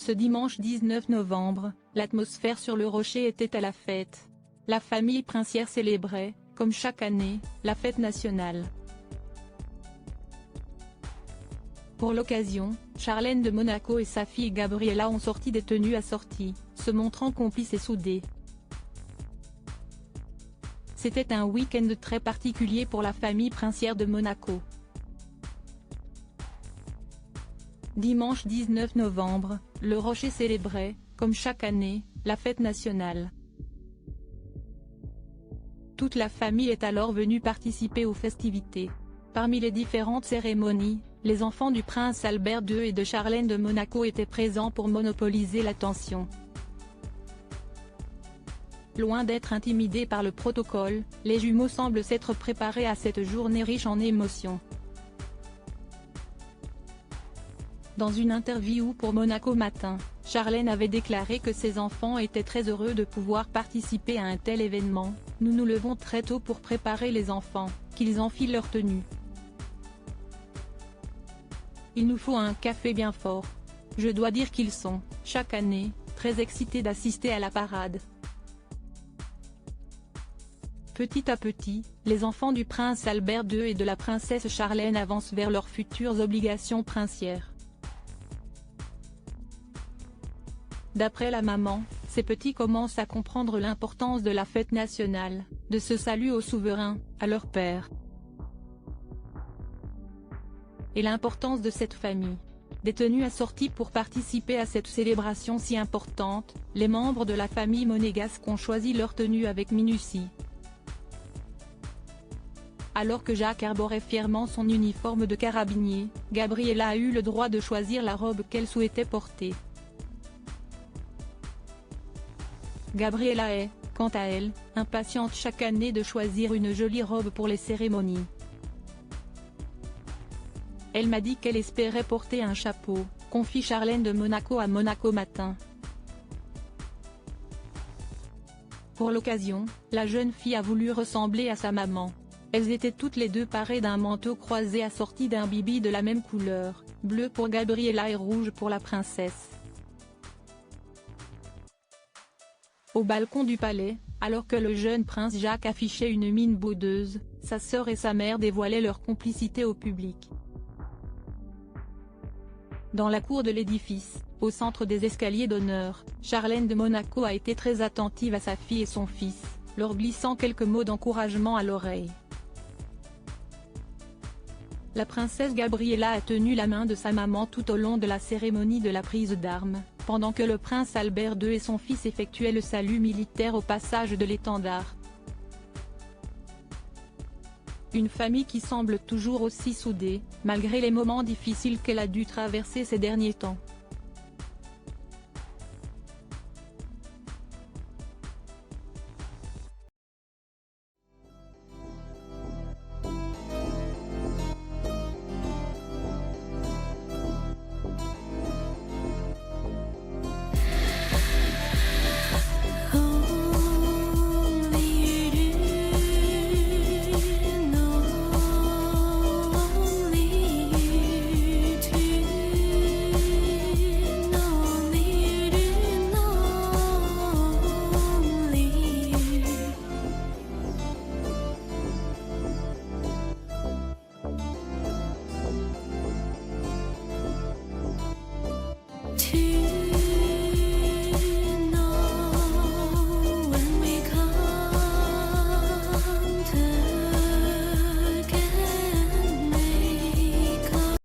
Ce dimanche 19 novembre, l'atmosphère sur le rocher était à la fête. La famille princière célébrait, comme chaque année, la fête nationale. Pour l'occasion, Charlène de Monaco et sa fille Gabriella ont sorti des tenues assorties, se montrant complices et soudées. C'était un week-end très particulier pour la famille princière de Monaco. Dimanche 19 novembre, le Rocher célébrait, comme chaque année, la fête nationale. Toute la famille est alors venue participer aux festivités. Parmi les différentes cérémonies, les enfants du prince Albert II et de Charlène de Monaco étaient présents pour monopoliser l'attention. Loin d'être intimidés par le protocole, les jumeaux semblent s'être préparés à cette journée riche en émotions. Dans une interview pour Monaco Matin, Charlène avait déclaré que ses enfants étaient très heureux de pouvoir participer à un tel événement. « Nous nous levons très tôt pour préparer les enfants, qu'ils enfilent leur tenue. Il nous faut un café bien fort. Je dois dire qu'ils sont, chaque année, très excités d'assister à la parade. » Petit à petit, les enfants du prince Albert II et de la princesse Charlène avancent vers leurs futures obligations princières. D'après la maman, ces petits commencent à comprendre l'importance de la fête nationale, de ce salut au souverain, à leur père. Et l'importance de cette famille. Des tenues assorties pour participer à cette célébration si importante, les membres de la famille monégasque ont choisi leur tenue avec minutie. Alors que Jacques arborait fièrement son uniforme de carabinier, Gabriella a eu le droit de choisir la robe qu'elle souhaitait porter. Gabriella est, quant à elle, impatiente chaque année de choisir une jolie robe pour les cérémonies. Elle m'a dit qu'elle espérait porter un chapeau, confie Charlène de Monaco à Monaco Matin. Pour l'occasion, la jeune fille a voulu ressembler à sa maman. Elles étaient toutes les deux parées d'un manteau croisé assorti d'un bibi de la même couleur, bleu pour Gabriella et rouge pour la princesse. Au balcon du palais, alors que le jeune prince Jacques affichait une mine boudeuse, sa sœur et sa mère dévoilaient leur complicité au public. Dans la cour de l'édifice, au centre des escaliers d'honneur, Charlène de Monaco a été très attentive à sa fille et son fils, leur glissant quelques mots d'encouragement à l'oreille. La princesse Gabriella a tenu la main de sa maman tout au long de la cérémonie de la prise d'armes, pendant que le prince Albert II et son fils effectuaient le salut militaire au passage de l'étendard. Une famille qui semble toujours aussi soudée, malgré les moments difficiles qu'elle a dû traverser ces derniers temps. To